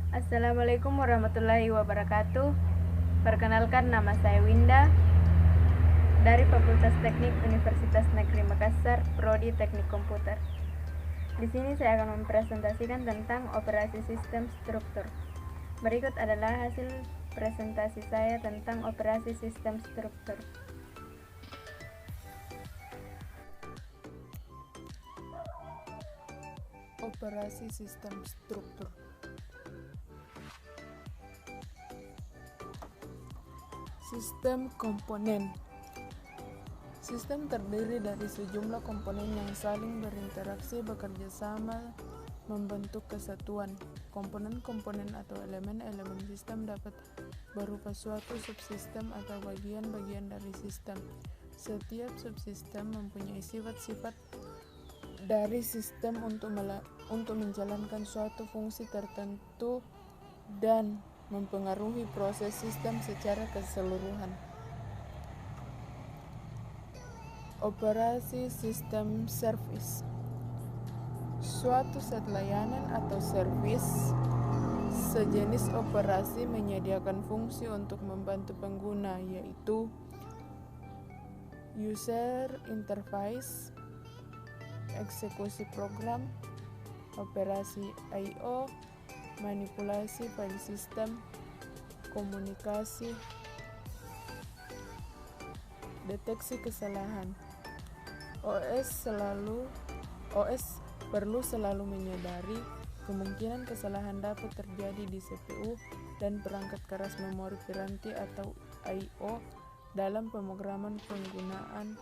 Assalamualaikum warahmatullahi wabarakatuh. Perkenalkan, nama saya Winda dari Fakultas Teknik Universitas Negeri Makassar, Prodi Teknik Komputer. Di sini saya akan mempresentasikan tentang operasi sistem struktur. Berikut adalah hasil presentasi saya tentang operasi sistem struktur. Operasi sistem struktur. Sistem komponen. Sistem terdiri dari sejumlah komponen yang saling berinteraksi, bekerja sama, membentuk kesatuan. Komponen-komponen atau elemen-elemen sistem dapat berupa suatu subsistem atau bagian-bagian dari sistem. Setiap subsistem mempunyai sifat-sifat dari sistem untuk menjalankan suatu fungsi tertentu dan mempengaruhi proses sistem secara keseluruhan. Operasi sistem servis. Suatu set layanan atau servis sejenis operasi menyediakan fungsi untuk membantu pengguna, yaitu user interface, eksekusi program, operasi I/O, manipulasi file sistem, komunikasi, deteksi kesalahan. OS perlu selalu menyadari kemungkinan kesalahan dapat terjadi di CPU dan perangkat keras memori piranti atau I/O dalam pemrograman penggunaan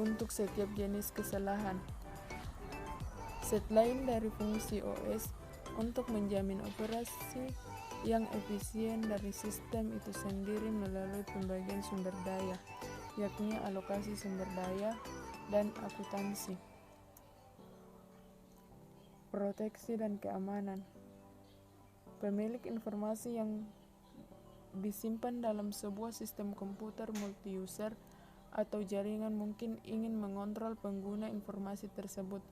untuk setiap jenis kesalahan. Set lain dari fungsi OS untuk menjamin operasi yang efisien dari sistem itu sendiri melalui pembagian sumber daya, yakni alokasi sumber daya dan akuntansi. Proteksi dan keamanan. Pemilik informasi yang disimpan dalam sebuah sistem komputer multi-user atau jaringan mungkin ingin mengontrol pengguna informasi tersebut.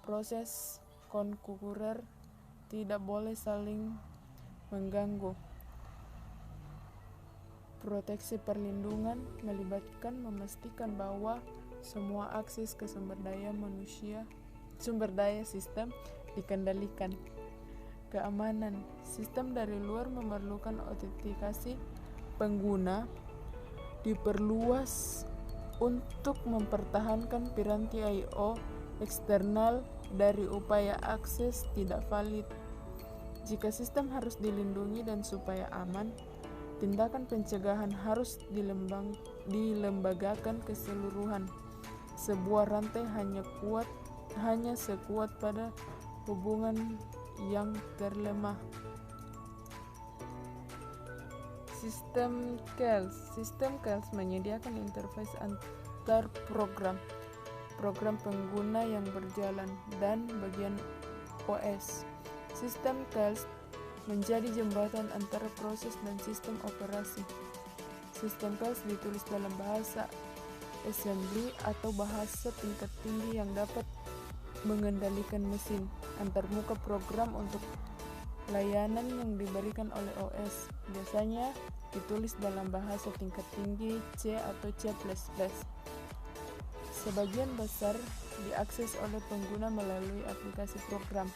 Proses konkurer tidak boleh saling mengganggu. Proteksi perlindungan melibatkan memastikan bahwa semua akses ke sumber daya sistem dikendalikan. Keamanan. Sistem dari luar memerlukan autentikasi pengguna diperluas untuk mempertahankan piranti I/O eksternal dari upaya akses tidak valid. Jika sistem harus dilindungi dan supaya aman, tindakan pencegahan harus dilembagakan keseluruhan. Sebuah rantai hanya sekuat pada hubungan yang terlemah. Sistem CALS menyediakan interface antar program pengguna yang berjalan dan bagian OS. Sistem CALS menjadi jembatan antara proses dan sistem operasi. Sistem CALS ditulis dalam bahasa assembly atau bahasa tingkat tinggi yang dapat mengendalikan mesin antarmuka program untuk layanan yang diberikan oleh OS. Biasanya ditulis dalam bahasa tingkat tinggi C atau C++. Sebagian besar diakses oleh pengguna melalui aplikasi program,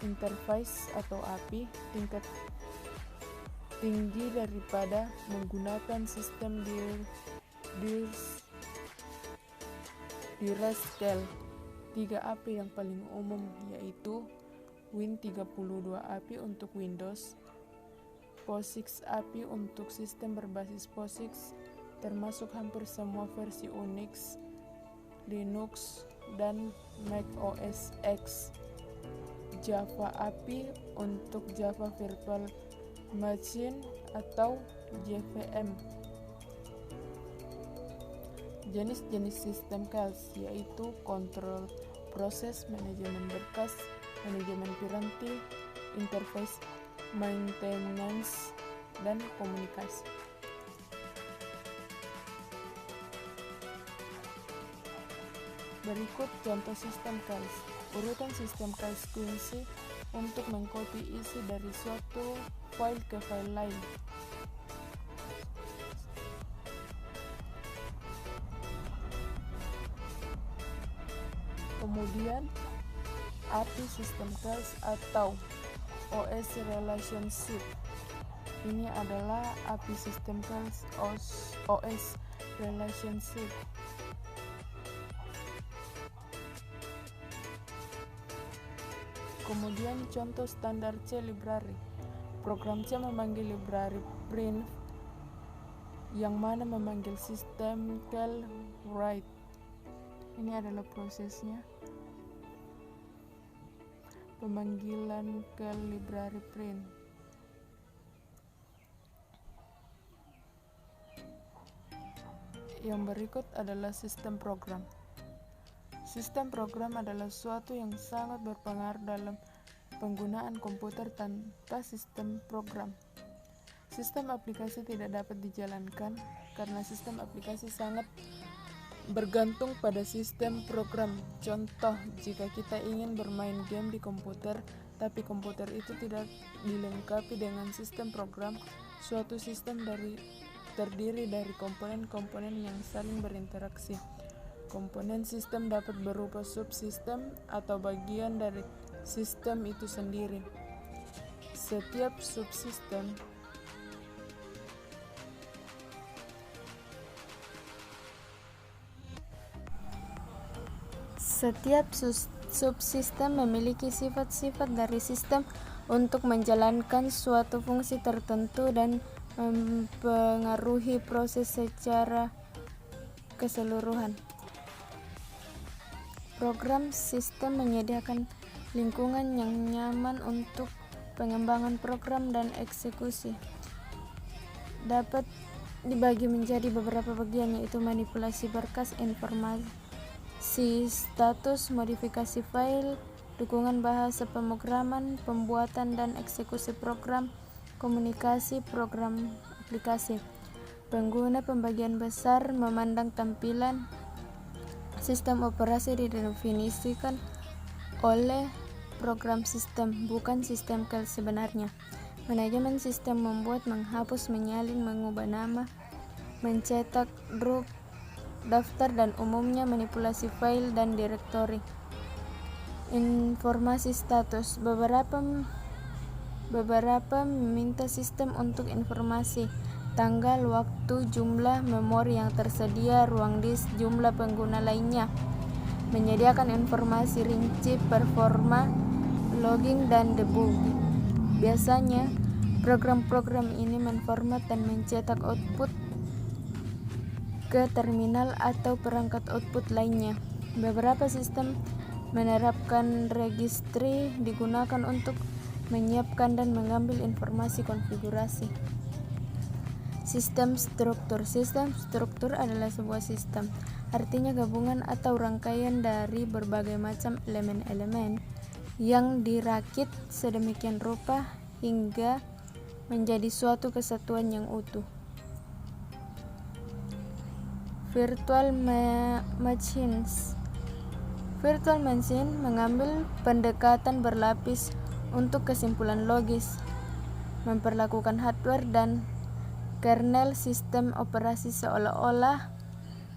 interface atau API tingkat tinggi daripada menggunakan sistem direct-scale. 3 API yang paling umum yaitu Win32 API untuk Windows, POSIX API untuk sistem berbasis POSIX termasuk hampir semua versi Unix, Linux, dan Mac OS X, Java API untuk Java Virtual Machine atau JVM. Jenis-jenis sistem CALS yaitu kontrol proses, manajemen berkas, manajemen piranti, interface, maintenance, dan komunikasi. Berikut contoh sistem CALS. Urutan sistem CALS kunci untuk mengcopy isi dari suatu file ke file lain. Kemudian API System Calls atau OS Relationship. Ini adalah API System Calls OS Relationship. Kemudian contoh standar C library. Program C memanggil library print yang mana memanggil sistem call write. Ini adalah prosesnya. Pemanggilan ke library print. Yang berikut adalah sistem program. Sistem program adalah suatu yang sangat berpengaruh dalam penggunaan komputer tanpa sistem program. Sistem aplikasi tidak dapat dijalankan karena sistem aplikasi sangat bergantung pada sistem program. Contoh, jika kita ingin bermain game di komputer, tapi komputer itu tidak dilengkapi dengan sistem program, suatu sistem terdiri dari komponen-komponen yang saling berinteraksi. Komponen sistem dapat berupa subsistem atau bagian dari sistem itu sendiri. Setiap subsistem subsistem memiliki sifat-sifat dari sistem untuk menjalankan suatu fungsi tertentu dan mempengaruhi proses secara keseluruhan. Program sistem menyediakan lingkungan yang nyaman untuk pengembangan program dan eksekusi. Dapat dibagi menjadi beberapa bagian, yaitu manipulasi berkas, informasi status, modifikasi file, dukungan bahasa pemrograman, pembuatan dan eksekusi program, komunikasi program aplikasi. Pengguna pembagian besar memandang tampilan sistem operasi didefinisikan oleh program sistem, bukan sistem call sebenarnya. Manajemen sistem membuat, menghapus, menyalin, mengubah nama, mencetak grup, daftar, dan umumnya manipulasi file dan direktori. Informasi status. Beberapa meminta sistem untuk informasi tanggal, waktu, jumlah memori yang tersedia, ruang disk, jumlah pengguna lainnya. Menyediakan informasi rinci performa, logging, dan debug. Biasanya, program-program ini menformat dan mencetak output ke terminal atau perangkat output lainnya. Beberapa sistem menerapkan registry digunakan untuk menyiapkan dan mengambil informasi konfigurasi. Sistem struktur. Sistem struktur adalah sebuah sistem, artinya gabungan atau rangkaian dari berbagai macam elemen-elemen yang dirakit sedemikian rupa hingga menjadi suatu kesatuan yang utuh. Virtual machines. Virtual machine mengambil pendekatan berlapis untuk kesimpulan logis, memperlakukan hardware dan kernel sistem operasi seolah-olah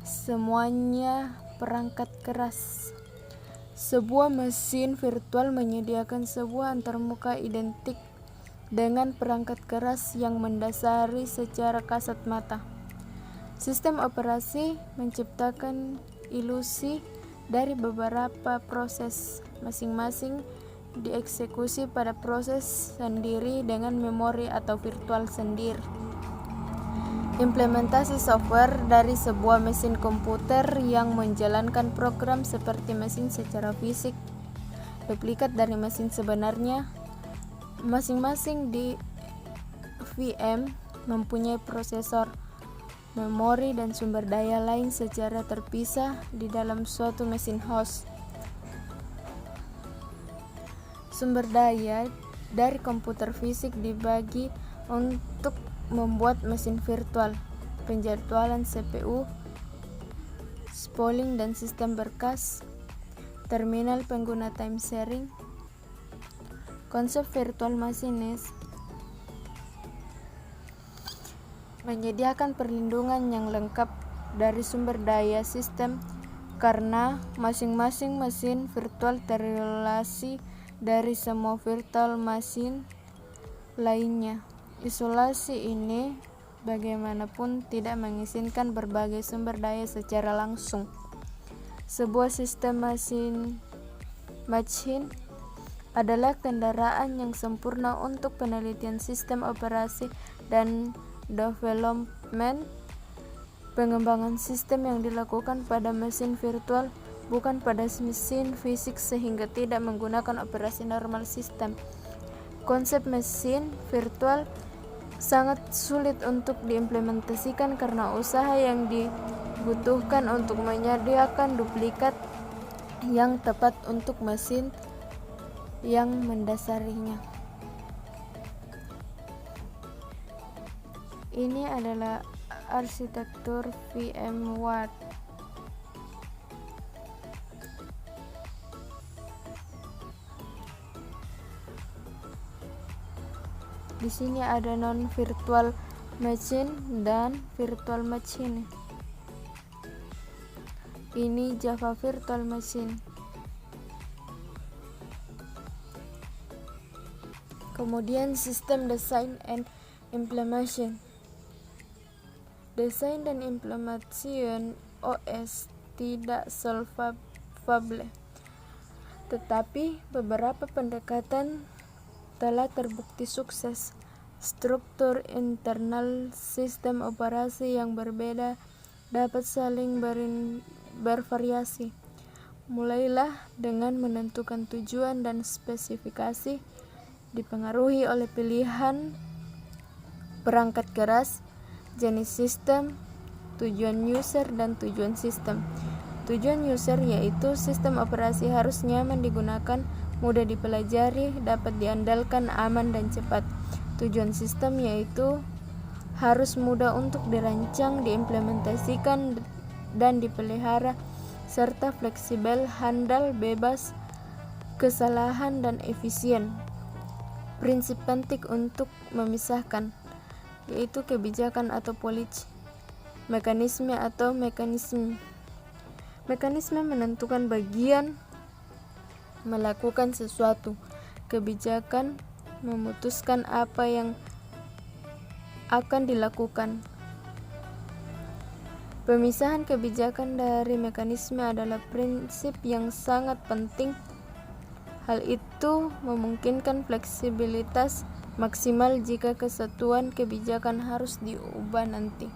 semuanya perangkat keras. Sebuah mesin virtual menyediakan sebuah antarmuka identik dengan perangkat keras yang mendasari secara kasat mata. Sistem operasi menciptakan ilusi dari beberapa proses, masing-masing dieksekusi pada proses sendiri dengan memori atau virtual sendiri. Implementasi software dari sebuah mesin komputer yang menjalankan program seperti mesin secara fisik, duplikat dari mesin sebenarnya. Masing-masing di VM mempunyai prosesor, memori, dan sumber daya lain secara terpisah di dalam suatu mesin host. Sumber daya dari komputer fisik dibagi untuk membuat mesin virtual, penjadwalan CPU, spooling dan sistem berkas, terminal pengguna time sharing, Konsep virtual machines menyediakan perlindungan yang lengkap dari sumber daya sistem karena masing-masing mesin virtual terrelasi dari semua virtual machine lainnya. Isolasi ini bagaimanapun tidak mengizinkan berbagai sumber daya secara langsung. Sebuah sistem machine adalah kendaraan yang sempurna untuk penelitian sistem operasi dan development. Pengembangan sistem yang dilakukan pada mesin virtual bukan pada mesin fisik sehingga tidak menggunakan operasi normal sistem. Konsep mesin virtual sangat sulit untuk diimplementasikan karena usaha yang dibutuhkan untuk menyediakan duplikat yang tepat untuk mesin yang mendasarinya. Ini adalah arsitektur VMware. Di sini ada non-virtual machine dan virtual machine. Ini Java Virtual Machine. Kemudian sistem design and implementation. Desain dan implementasi OS tidak solvable, tetapi beberapa pendekatan telah terbukti sukses. Struktur internal sistem operasi yang berbeda dapat saling bervariasi. Mulailah dengan menentukan tujuan dan spesifikasi, dipengaruhi oleh pilihan perangkat keras, jenis sistem, tujuan user, dan tujuan sistem. Tujuan user yaitu sistem operasi harus nyaman digunakan, mudah dipelajari, dapat diandalkan, aman, dan cepat. Tujuan sistem yaitu harus mudah untuk dirancang, diimplementasikan, dan dipelihara, serta fleksibel, handal, bebas kesalahan, dan efisien. Prinsip penting untuk memisahkan yaitu kebijakan atau policy, mekanisme atau mekanisme. Mekanisme menentukan bagian melakukan sesuatu, kebijakan memutuskan apa yang akan dilakukan. Pemisahan kebijakan dari mekanisme adalah prinsip yang sangat penting. Hal itu memungkinkan fleksibilitas maksimal jika kesatuan kebijakan harus diubah nanti.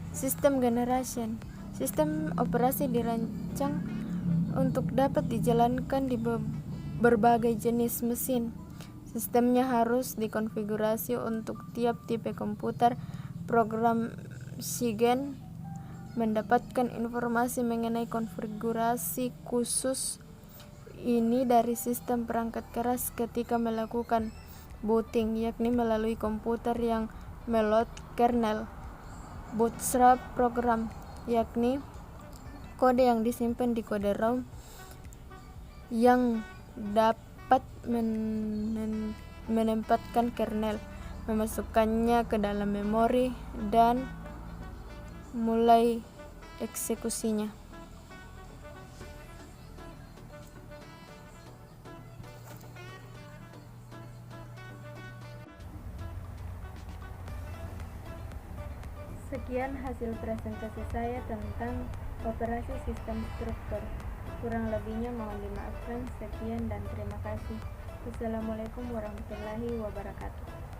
Sistem generation. Sistem operasi dirancang untuk dapat dijalankan di berbagai jenis mesin. Sistemnya harus dikonfigurasi untuk tiap tipe komputer. Program SIGEN mendapatkan informasi mengenai konfigurasi khusus ini dari sistem perangkat keras ketika melakukan booting, yakni melalui komputer yang meload kernel. Bootstrap program, yakni kode yang disimpan di kode ROM yang dapat menempatkan kernel, memasukkannya ke dalam memori, dan mulai eksekusinya. Sekian hasil presentasi saya tentang operasi sistem struktur. Kurang lebihnya mohon dimaafkan. Sekian dan terima kasih. Wassalamualaikum warahmatullahi wabarakatuh.